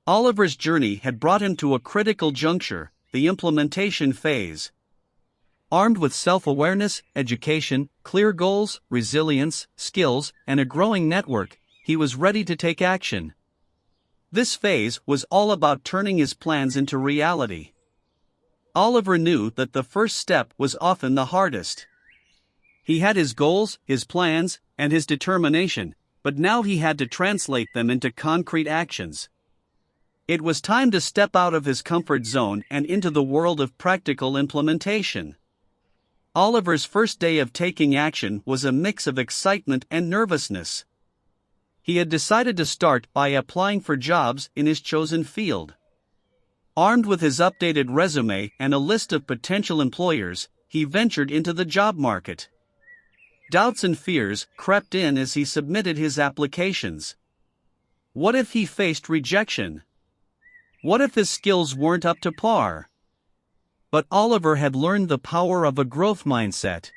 Oliver's journey had brought him to a critical juncture, the implementation phase. Armed with self-awareness, education, clear goals, resilience, skills, and a growing network, he was ready to take action. This phase was all about turning his plans into reality. Oliver knew that the first step was often the hardest. He had his goals, his plans, and his determination, but now he had to translate them into concrete actions. It was time to step out of his comfort zone and into the world of practical implementation. Oliver's first day of taking action was a mix of excitement and nervousness. He had decided to start by applying for jobs in his chosen field. Armed with his updated resume and a list of potential employers, he ventured into the job market. Doubts and fears crept in as he submitted his applications. What if he faced rejection? What if his skills weren't up to par? But Oliver had learned the power of a growth mindset.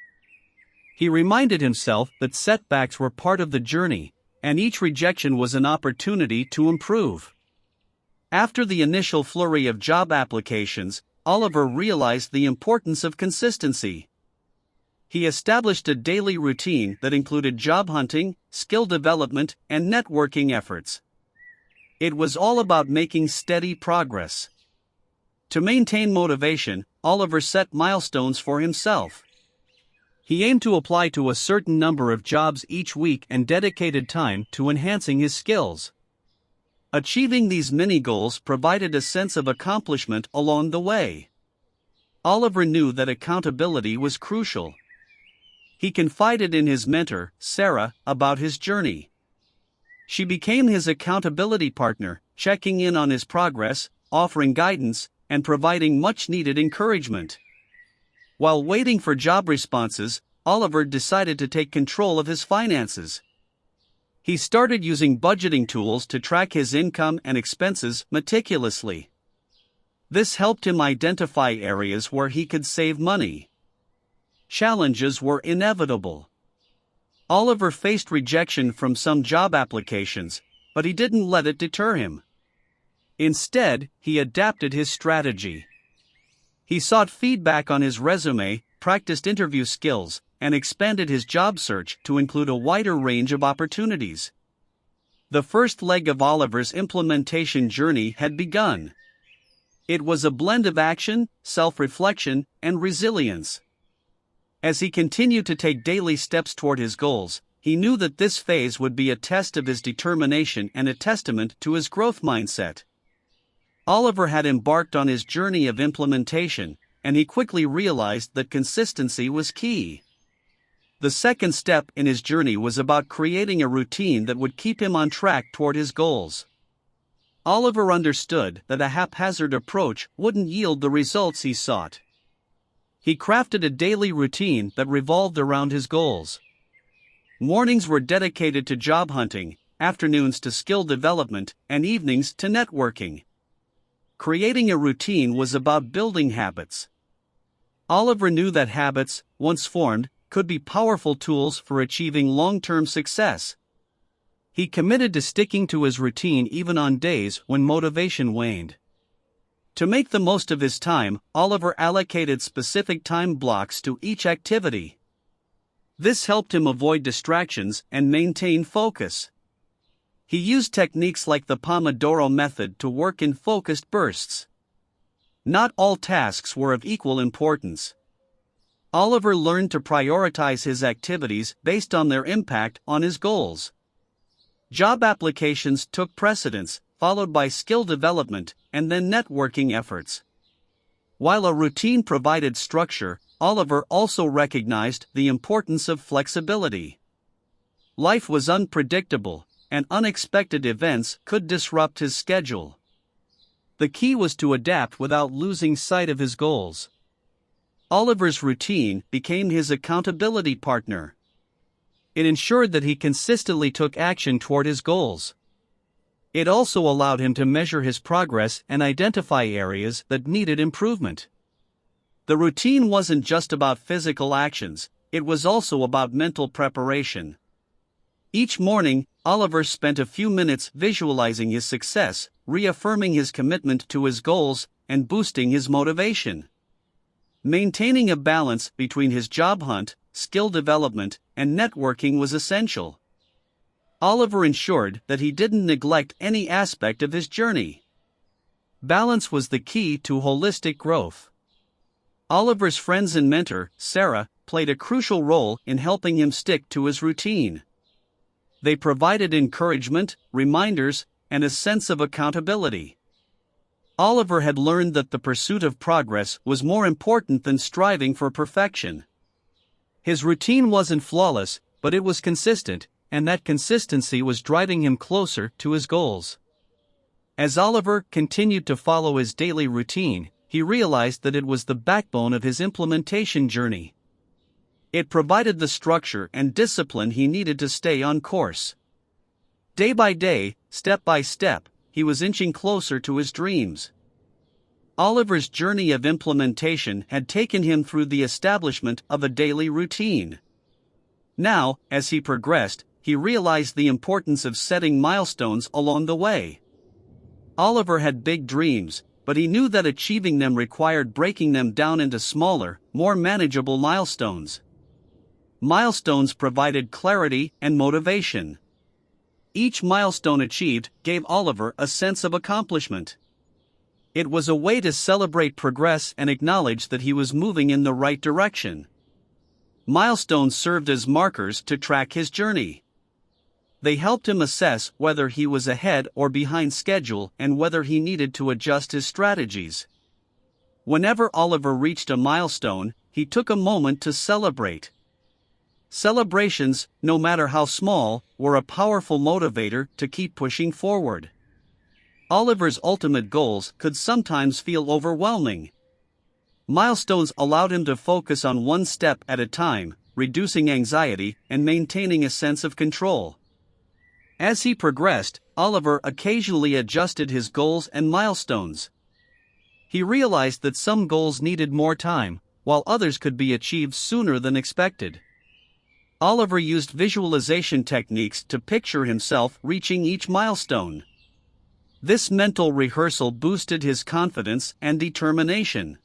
He reminded himself that setbacks were part of the journey, and each rejection was an opportunity to improve. After the initial flurry of job applications, Oliver realized the importance of consistency. He established a daily routine that included job hunting, skill development, and networking efforts. It was all about making steady progress. To maintain motivation, Oliver set milestones for himself. He aimed to apply to a certain number of jobs each week and dedicated time to enhancing his skills. Achieving these mini-goals provided a sense of accomplishment along the way. Oliver knew that accountability was crucial. He confided in his mentor, Sarah, about his journey. She became his accountability partner, checking in on his progress, offering guidance, and providing much-needed encouragement. While waiting for job responses, Oliver decided to take control of his finances. He started using budgeting tools to track his income and expenses meticulously. This helped him identify areas where he could save money. Challenges were inevitable. Oliver faced rejection from some job applications, but he didn't let it deter him. Instead, he adapted his strategy. He sought feedback on his resume, practiced interview skills, and expanded his job search to include a wider range of opportunities. The first leg of Oliver's implementation journey had begun. It was a blend of action, self-reflection, and resilience. As he continued to take daily steps toward his goals, he knew that this phase would be a test of his determination and a testament to his growth mindset. Oliver had embarked on his journey of implementation, and he quickly realized that consistency was key. The second step in his journey was about creating a routine that would keep him on track toward his goals. Oliver understood that a haphazard approach wouldn't yield the results he sought. He crafted a daily routine that revolved around his goals. Mornings were dedicated to job hunting, afternoons to skill development, and evenings to networking. Creating a routine was about building habits. Oliver knew that habits, once formed, could be powerful tools for achieving long-term success. He committed to sticking to his routine even on days when motivation waned. To make the most of his time, Oliver allocated specific time blocks to each activity. This helped him avoid distractions and maintain focus. He used techniques like the Pomodoro method to work in focused bursts. Not all tasks were of equal importance. Oliver learned to prioritize his activities based on their impact on his goals. Job applications took precedence, followed by skill development, and then networking efforts. While a routine provided structure, Oliver also recognized the importance of flexibility. Life was unpredictable, and unexpected events could disrupt his schedule. The key was to adapt without losing sight of his goals. Oliver's routine became his accountability partner. It ensured that he consistently took action toward his goals. It also allowed him to measure his progress and identify areas that needed improvement. The routine wasn't just about physical actions, it was also about mental preparation. Each morning, Oliver spent a few minutes visualizing his success, reaffirming his commitment to his goals and boosting his motivation. Maintaining a balance between his job hunt, skill development, and networking was essential. Oliver ensured that he didn't neglect any aspect of his journey. Balance was the key to holistic growth. Oliver's friends and mentor, Sarah, played a crucial role in helping him stick to his routine. They provided encouragement, reminders, and a sense of accountability. Oliver had learned that the pursuit of progress was more important than striving for perfection. His routine wasn't flawless, but it was consistent, and that consistency was driving him closer to his goals. As Oliver continued to follow his daily routine, he realized that it was the backbone of his implementation journey. It provided the structure and discipline he needed to stay on course. Day by day, step by step, he was inching closer to his dreams. Oliver's journey of implementation had taken him through the establishment of a daily routine. Now, as he progressed, he realized the importance of setting milestones along the way. Oliver had big dreams, but he knew that achieving them required breaking them down into smaller, more manageable milestones. Milestones provided clarity and motivation. Each milestone achieved gave Oliver a sense of accomplishment. It was a way to celebrate progress and acknowledge that he was moving in the right direction. Milestones served as markers to track his journey. They helped him assess whether he was ahead or behind schedule and whether he needed to adjust his strategies. Whenever Oliver reached a milestone, he took a moment to celebrate. Celebrations, no matter how small, were a powerful motivator to keep pushing forward. Oliver's ultimate goals could sometimes feel overwhelming. Milestones allowed him to focus on one step at a time, reducing anxiety and maintaining a sense of control. As he progressed, Oliver occasionally adjusted his goals and milestones. He realized that some goals needed more time, while others could be achieved sooner than expected. Oliver used visualization techniques to picture himself reaching each milestone. This mental rehearsal boosted his confidence and determination.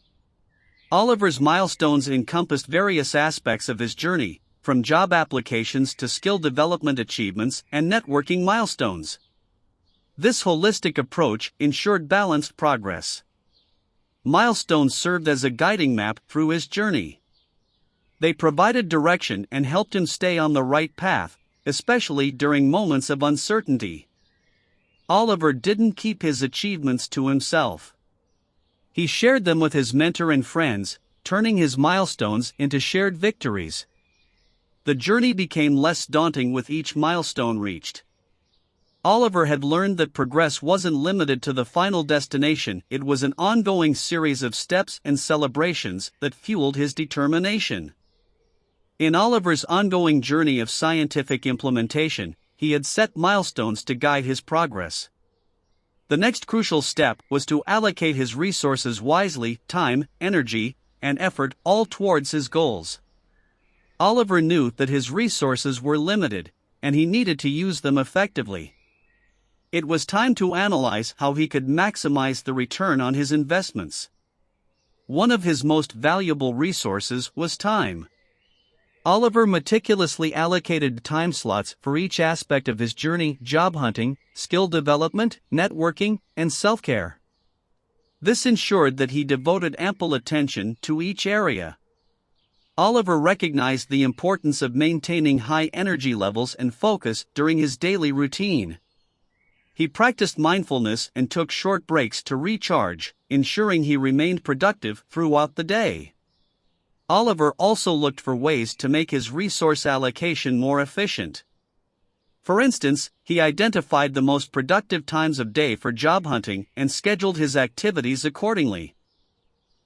Oliver's milestones encompassed various aspects of his journey, from job applications to skill development achievements and networking milestones. This holistic approach ensured balanced progress. Milestones served as a guiding map through his journey. They provided direction and helped him stay on the right path, especially during moments of uncertainty. Oliver didn't keep his achievements to himself. He shared them with his mentor and friends, turning his milestones into shared victories. The journey became less daunting with each milestone reached. Oliver had learned that progress wasn't limited to the final destination, it was an ongoing series of steps and celebrations that fueled his determination. In Oliver's ongoing journey of scientific implementation, he had set milestones to guide his progress. The next crucial step was to allocate his resources wisely, time, energy, and effort all towards his goals. Oliver knew that his resources were limited, and he needed to use them effectively. It was time to analyze how he could maximize the return on his investments. One of his most valuable resources was time. Oliver meticulously allocated time slots for each aspect of his journey: job hunting, skill development, networking, and self-care. This ensured that he devoted ample attention to each area. Oliver recognized the importance of maintaining high energy levels and focus during his daily routine. He practiced mindfulness and took short breaks to recharge, ensuring he remained productive throughout the day. Oliver also looked for ways to make his resource allocation more efficient. For instance, he identified the most productive times of day for job hunting and scheduled his activities accordingly.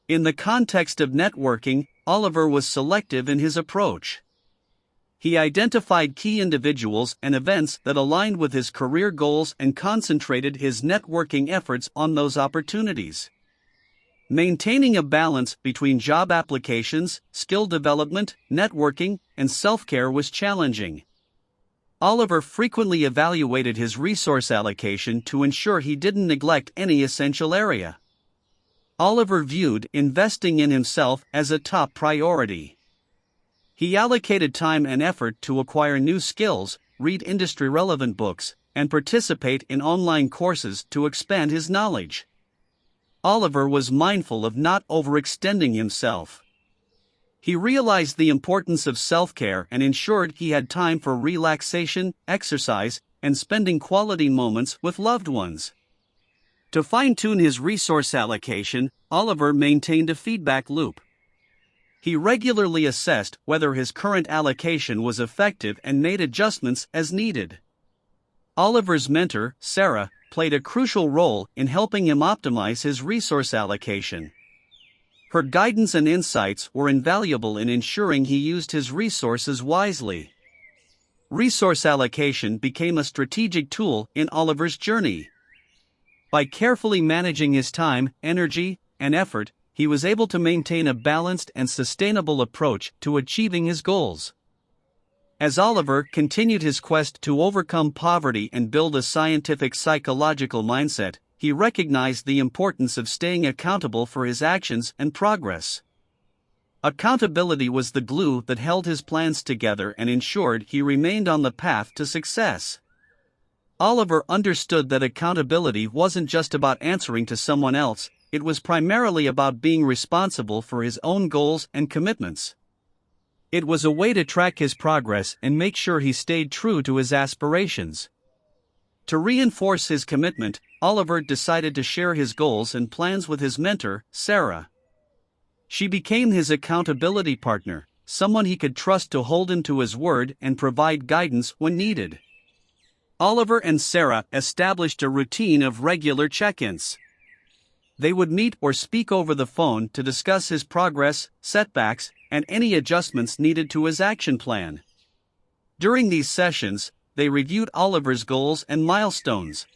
In the context of networking, Oliver was selective in his approach. He identified key individuals and events that aligned with his career goals and concentrated his networking efforts on those opportunities. Maintaining a balance between job applications, skill development, networking, and self-care was challenging. Oliver frequently evaluated his resource allocation to ensure he didn't neglect any essential area. Oliver viewed investing in himself as a top priority. He allocated time and effort to acquire new skills, read industry-relevant books, and participate in online courses to expand his knowledge. Oliver was mindful of not overextending himself. He realized the importance of self-care and ensured he had time for relaxation, exercise, and spending quality moments with loved ones. To fine-tune his resource allocation, Oliver maintained a feedback loop. He regularly assessed whether his current allocation was effective and made adjustments as needed. Oliver's mentor, Sarah, played a crucial role in helping him optimize his resource allocation. Her guidance and insights were invaluable in ensuring he used his resources wisely. Resource allocation became a strategic tool in Oliver's journey. By carefully managing his time, energy, and effort, he was able to maintain a balanced and sustainable approach to achieving his goals. As Oliver continued his quest to overcome poverty and build a scientific psychological mindset, he recognized the importance of staying accountable for his actions and progress. Accountability was the glue that held his plans together and ensured he remained on the path to success. Oliver understood that accountability wasn't just about answering to someone else, it was primarily about being responsible for his own goals and commitments. It was a way to track his progress and make sure he stayed true to his aspirations. To reinforce his commitment, Oliver decided to share his goals and plans with his mentor, Sarah. She became his accountability partner, someone he could trust to hold him to his word and provide guidance when needed. Oliver and Sarah established a routine of regular check-ins. They would meet or speak over the phone to discuss his progress, setbacks, and any adjustments needed to his action plan. During these sessions, they reviewed Oliver's goals and milestones.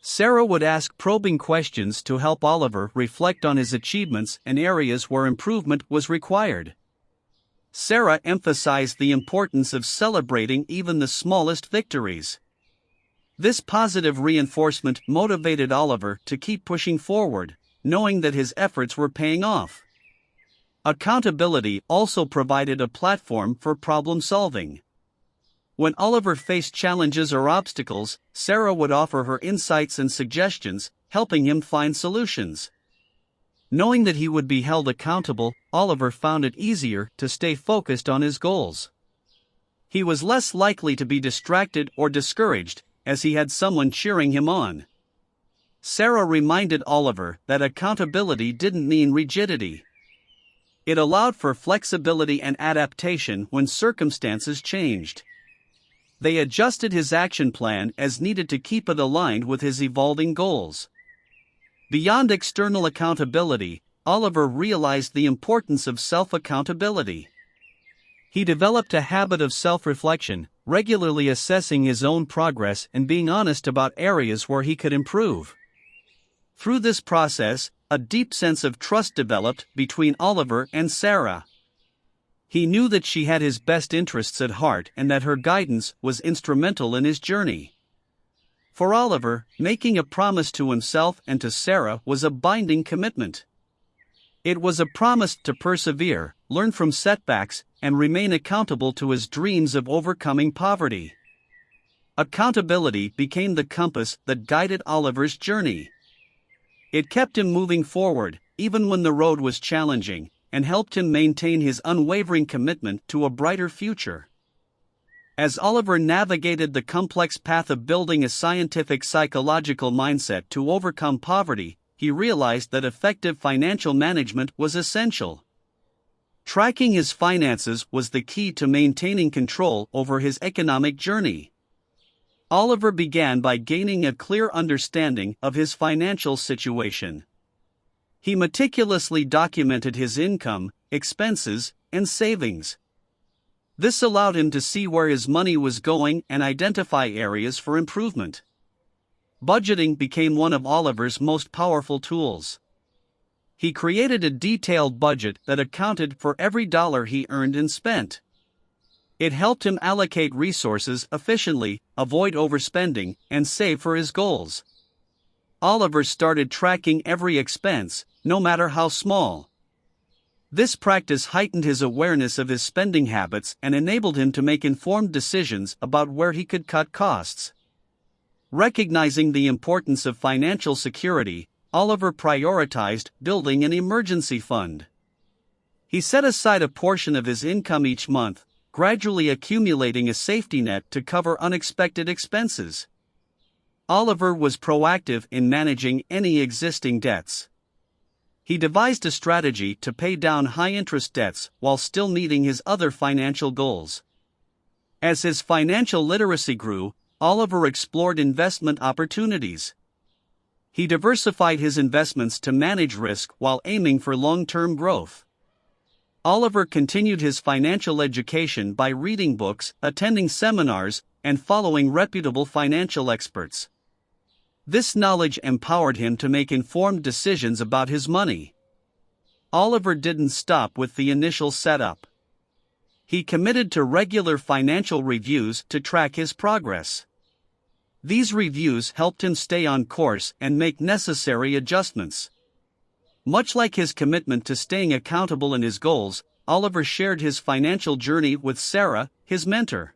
Sarah would ask probing questions to help Oliver reflect on his achievements and areas where improvement was required. Sarah emphasized the importance of celebrating even the smallest victories. This positive reinforcement motivated Oliver to keep pushing forward, knowing that his efforts were paying off. Accountability also provided a platform for problem solving. When Oliver faced challenges or obstacles, Sarah would offer her insights and suggestions, helping him find solutions. Knowing that he would be held accountable, Oliver found it easier to stay focused on his goals. He was less likely to be distracted or discouraged, as he had someone cheering him on. Sarah reminded Oliver that accountability didn't mean rigidity. It allowed for flexibility and adaptation when circumstances changed. They adjusted his action plan as needed to keep it aligned with his evolving goals. Beyond external accountability, Oliver realized the importance of self-accountability. He developed a habit of self-reflection, regularly assessing his own progress and being honest about areas where he could improve. Through this process, a deep sense of trust developed between Oliver and Sarah. He knew that she had his best interests at heart and that her guidance was instrumental in his journey. For Oliver, making a promise to himself and to Sarah was a binding commitment. It was a promise to persevere, learn from setbacks, and remain accountable to his dreams of overcoming poverty. Accountability became the compass that guided Oliver's journey. It kept him moving forward, even when the road was challenging, and helped him maintain his unwavering commitment to a brighter future. As Oliver navigated the complex path of building a scientific psychological mindset to overcome poverty, he realized that effective financial management was essential. Tracking his finances was the key to maintaining control over his economic journey. Oliver began by gaining a clear understanding of his financial situation. He meticulously documented his income, expenses, and savings. This allowed him to see where his money was going and identify areas for improvement. Budgeting became one of Oliver's most powerful tools. He created a detailed budget that accounted for every dollar he earned and spent. It helped him allocate resources efficiently, avoid overspending, and save for his goals. Oliver started tracking every expense, no matter how small. This practice heightened his awareness of his spending habits and enabled him to make informed decisions about where he could cut costs. Recognizing the importance of financial security, Oliver prioritized building an emergency fund. He set aside a portion of his income each month, gradually accumulating a safety net to cover unexpected expenses. Oliver was proactive in managing any existing debts. He devised a strategy to pay down high-interest debts while still meeting his other financial goals. As his financial literacy grew, Oliver explored investment opportunities. He diversified his investments to manage risk while aiming for long-term growth. Oliver continued his financial education by reading books, attending seminars, and following reputable financial experts. This knowledge empowered him to make informed decisions about his money. Oliver didn't stop with the initial setup. He committed to regular financial reviews to track his progress. These reviews helped him stay on course and make necessary adjustments. Much like his commitment to staying accountable in his goals, Oliver shared his financial journey with Sarah, his mentor.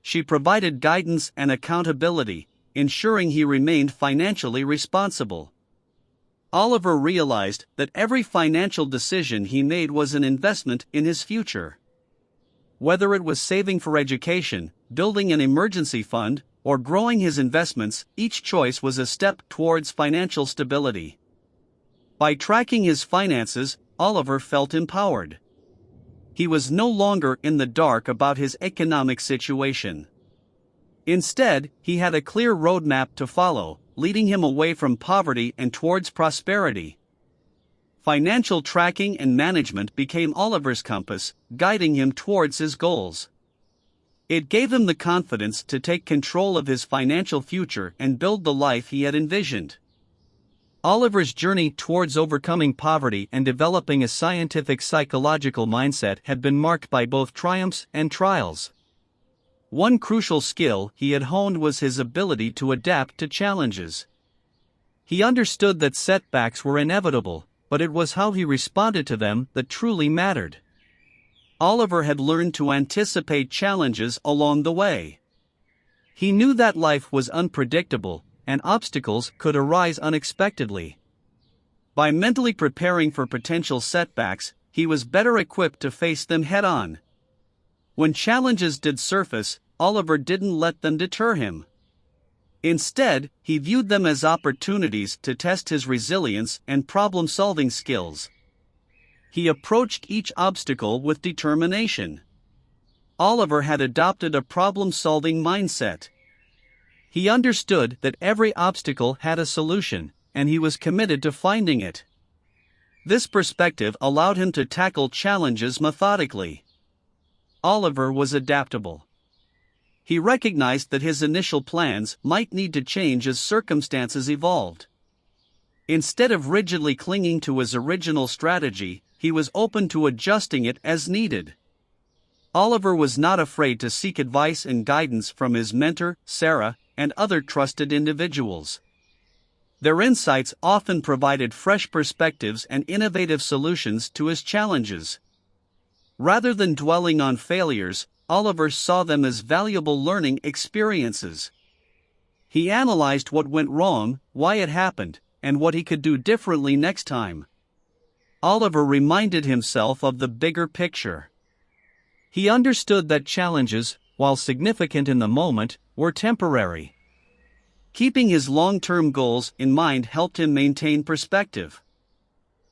She provided guidance and accountability, ensuring he remained financially responsible. Oliver realized that every financial decision he made was an investment in his future. Whether it was saving for education, building an emergency fund, or growing his investments, each choice was a step towards financial stability. By tracking his finances, Oliver felt empowered. He was no longer in the dark about his economic situation. Instead, he had a clear roadmap to follow, leading him away from poverty and towards prosperity. Financial tracking and management became Oliver's compass, guiding him towards his goals. It gave him the confidence to take control of his financial future and build the life he had envisioned. Oliver's journey towards overcoming poverty and developing a scientific psychological mindset had been marked by both triumphs and trials. One crucial skill he had honed was his ability to adapt to challenges. He understood that setbacks were inevitable, but it was how he responded to them that truly mattered. Oliver had learned to anticipate challenges along the way. He knew that life was unpredictable, and obstacles could arise unexpectedly. By mentally preparing for potential setbacks, he was better equipped to face them head-on. When challenges did surface, Oliver didn't let them deter him. Instead, he viewed them as opportunities to test his resilience and problem-solving skills. He approached each obstacle with determination. Oliver had adopted a problem-solving mindset. He understood that every obstacle had a solution, and he was committed to finding it. This perspective allowed him to tackle challenges methodically. Oliver was adaptable. He recognized that his initial plans might need to change as circumstances evolved. Instead of rigidly clinging to his original strategy, he was open to adjusting it as needed. Oliver was not afraid to seek advice and guidance from his mentor, Sarah, and other trusted individuals. Their insights often provided fresh perspectives and innovative solutions to his challenges. Rather than dwelling on failures, Oliver saw them as valuable learning experiences. He analyzed what went wrong, why it happened, and what he could do differently next time. Oliver reminded himself of the bigger picture. He understood that challenges, while significant in the moment, were temporary. Keeping his long-term goals in mind helped him maintain perspective.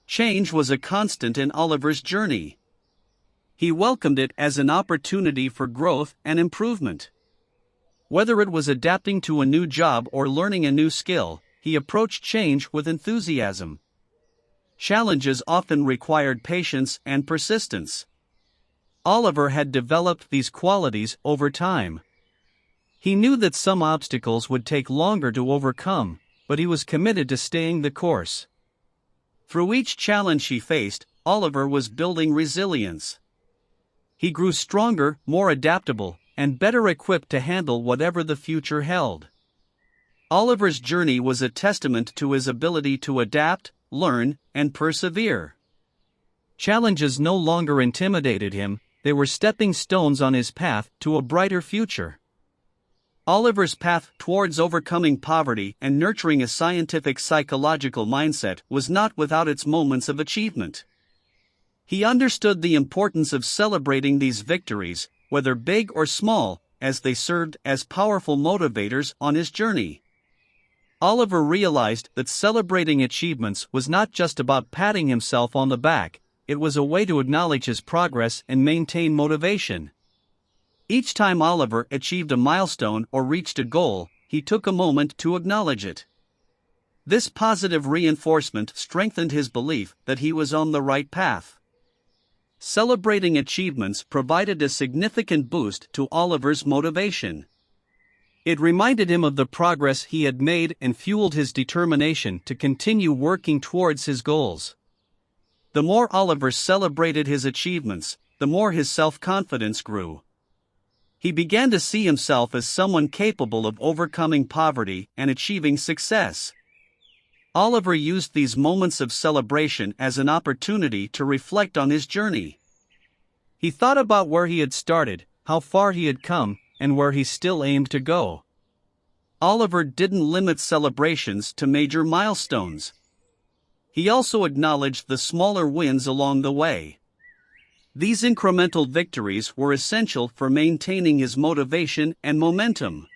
Change was a constant in Oliver's journey. He welcomed it as an opportunity for growth and improvement. Whether it was adapting to a new job or learning a new skill, he approached change with enthusiasm. Challenges often required patience and persistence. Oliver had developed these qualities over time. He knew that some obstacles would take longer to overcome, but he was committed to staying the course. Through each challenge he faced, Oliver was building resilience. He grew stronger, more adaptable, and better equipped to handle whatever the future held. Oliver's journey was a testament to his ability to adapt, learn, and persevere. Challenges no longer intimidated him, they were stepping stones on his path to a brighter future. Oliver's path towards overcoming poverty and nurturing a scientific psychological mindset was not without its moments of achievement. He understood the importance of celebrating these victories, whether big or small, as they served as powerful motivators on his journey. Oliver realized that celebrating achievements was not just about patting himself on the back, it was a way to acknowledge his progress and maintain motivation. Each time Oliver achieved a milestone or reached a goal, he took a moment to acknowledge it. This positive reinforcement strengthened his belief that he was on the right path. Celebrating achievements provided a significant boost to Oliver's motivation. It reminded him of the progress he had made and fueled his determination to continue working towards his goals. The more Oliver celebrated his achievements, the more his self-confidence grew. He began to see himself as someone capable of overcoming poverty and achieving success. Oliver used these moments of celebration as an opportunity to reflect on his journey. He thought about where he had started, how far he had come, and where he still aimed to go. Oliver didn't limit celebrations to major milestones. He also acknowledged the smaller wins along the way. These incremental victories were essential for maintaining his motivation and momentum.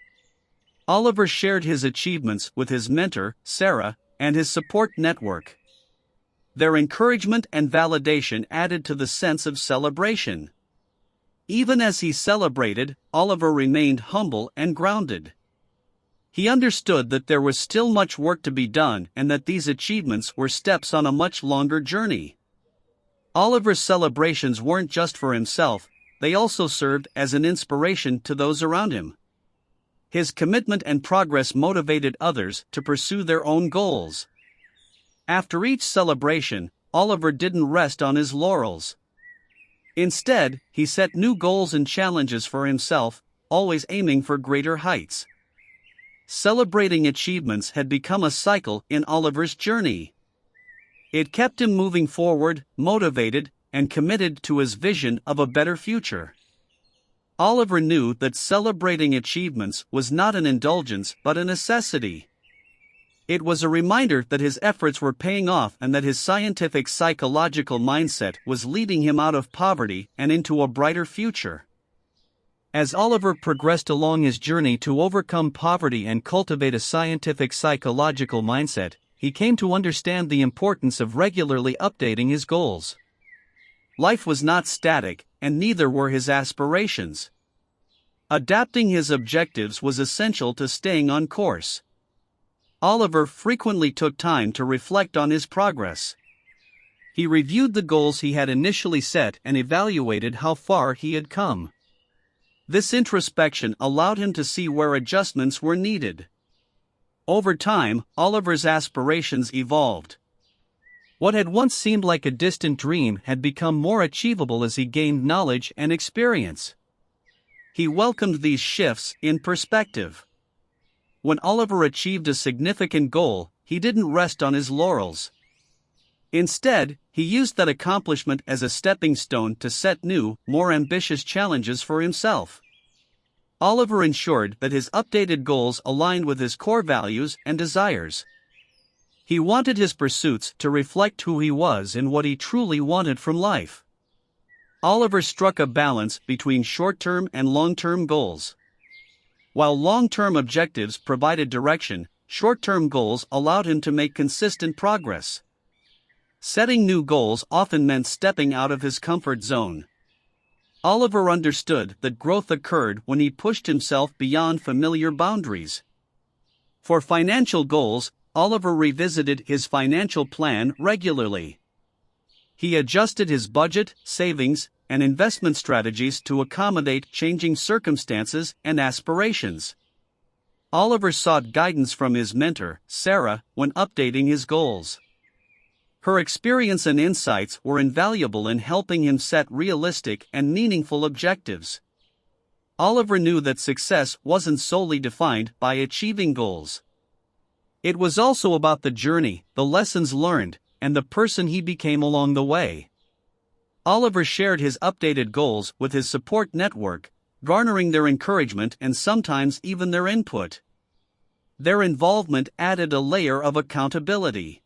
Oliver shared his achievements with his mentor, Sarah, and his support network. Their encouragement and validation added to the sense of celebration. Even as he celebrated, Oliver remained humble and grounded. He understood that there was still much work to be done and that these achievements were steps on a much longer journey. Oliver's celebrations weren't just for himself, they also served as an inspiration to those around him. His commitment and progress motivated others to pursue their own goals. After each celebration, Oliver didn't rest on his laurels. Instead, he set new goals and challenges for himself, always aiming for greater heights. Celebrating achievements had become a cycle in Oliver's journey. It kept him moving forward, motivated, and committed to his vision of a better future. Oliver knew that celebrating achievements was not an indulgence but a necessity. It was a reminder that his efforts were paying off and that his scientific psychological mindset was leading him out of poverty and into a brighter future. As Oliver progressed along his journey to overcome poverty and cultivate a scientific psychological mindset, he came to understand the importance of regularly updating his goals. Life was not static, and neither were his aspirations. Adapting his objectives was essential to staying on course. Oliver frequently took time to reflect on his progress. He reviewed the goals he had initially set and evaluated how far he had come. This introspection allowed him to see where adjustments were needed. Over time, Oliver's aspirations evolved. What had once seemed like a distant dream had become more achievable as he gained knowledge and experience. He welcomed these shifts in perspective. When Oliver achieved a significant goal, he didn't rest on his laurels. Instead, he used that accomplishment as a stepping stone to set new, more ambitious challenges for himself. Oliver ensured that his updated goals aligned with his core values and desires. He wanted his pursuits to reflect who he was and what he truly wanted from life. Oliver struck a balance between short-term and long-term goals. While long-term objectives provided direction, short-term goals allowed him to make consistent progress. Setting new goals often meant stepping out of his comfort zone. Oliver understood that growth occurred when he pushed himself beyond familiar boundaries. For financial goals, Oliver revisited his financial plan regularly. He adjusted his budget, savings, and investment strategies to accommodate changing circumstances and aspirations. Oliver sought guidance from his mentor, Sarah, when updating his goals. Her experience and insights were invaluable in helping him set realistic and meaningful objectives. Oliver knew that success wasn't solely defined by achieving goals. It was also about the journey, the lessons learned, and the person he became along the way. Oliver shared his updated goals with his support network, garnering their encouragement and sometimes even their input. Their involvement added a layer of accountability.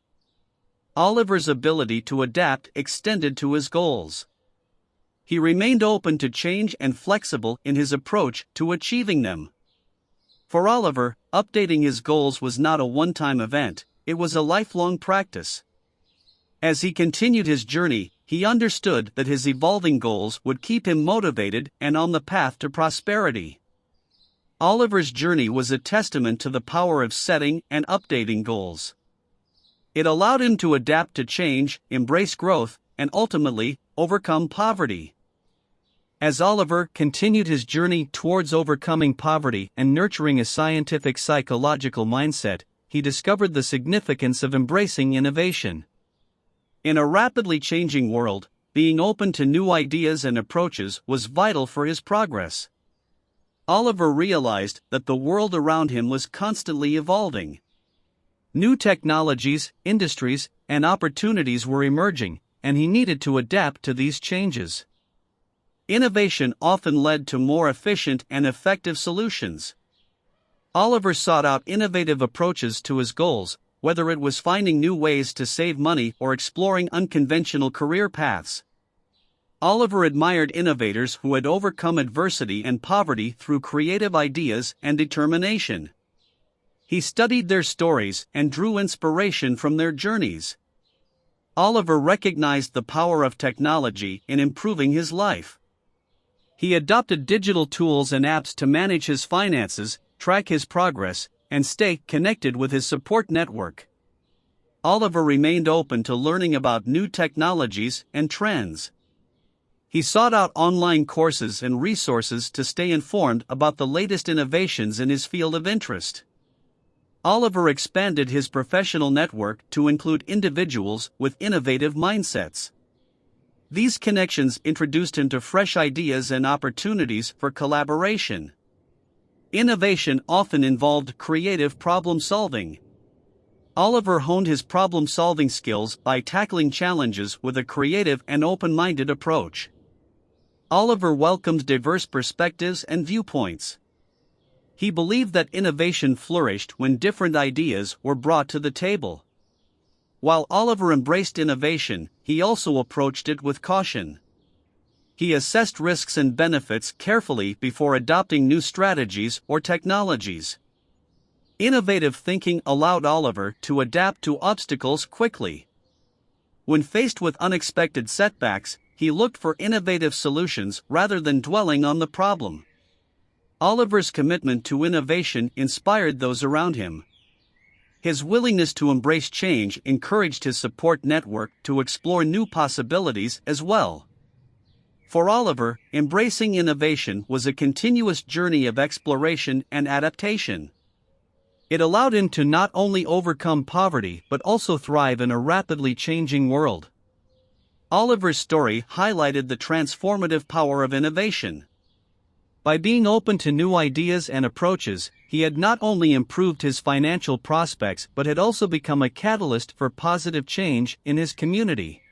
Oliver's ability to adapt extended to his goals. He remained open to change and flexible in his approach to achieving them. For Oliver, updating his goals was not a one-time event, it was a lifelong practice. As he continued his journey, he understood that his evolving goals would keep him motivated and on the path to prosperity. Oliver's journey was a testament to the power of setting and updating goals. It allowed him to adapt to change, embrace growth, and ultimately, overcome poverty. As Oliver continued his journey towards overcoming poverty and nurturing a scientific psychological mindset, he discovered the significance of embracing innovation. In a rapidly changing world, being open to new ideas and approaches was vital for his progress. Oliver realized that the world around him was constantly evolving. New technologies, industries, and opportunities were emerging, and he needed to adapt to these changes. Innovation often led to more efficient and effective solutions. Oliver sought out innovative approaches to his goals, whether it was finding new ways to save money or exploring unconventional career paths. Oliver admired innovators who had overcome adversity and poverty through creative ideas and determination. He studied their stories and drew inspiration from their journeys. Oliver recognized the power of technology in improving his life. He adopted digital tools and apps to manage his finances, track his progress, and stay connected with his support network. Oliver remained open to learning about new technologies and trends. He sought out online courses and resources to stay informed about the latest innovations in his field of interest. Oliver expanded his professional network to include individuals with innovative mindsets. These connections introduced him to fresh ideas and opportunities for collaboration. Innovation often involved creative problem solving. Oliver honed his problem-solving skills by tackling challenges with a creative and open-minded approach. Oliver welcomed diverse perspectives and viewpoints. He believed that innovation flourished when different ideas were brought to the table. While Oliver embraced innovation, he also approached it with caution. He assessed risks and benefits carefully before adopting new strategies or technologies. Innovative thinking allowed Oliver to adapt to obstacles quickly. When faced with unexpected setbacks, he looked for innovative solutions rather than dwelling on the problem. Oliver's commitment to innovation inspired those around him. His willingness to embrace change encouraged his support network to explore new possibilities as well. For Oliver, embracing innovation was a continuous journey of exploration and adaptation. It allowed him to not only overcome poverty but also thrive in a rapidly changing world. Oliver's story highlighted the transformative power of innovation. By being open to new ideas and approaches, he had not only improved his financial prospects but had also become a catalyst for positive change in his community.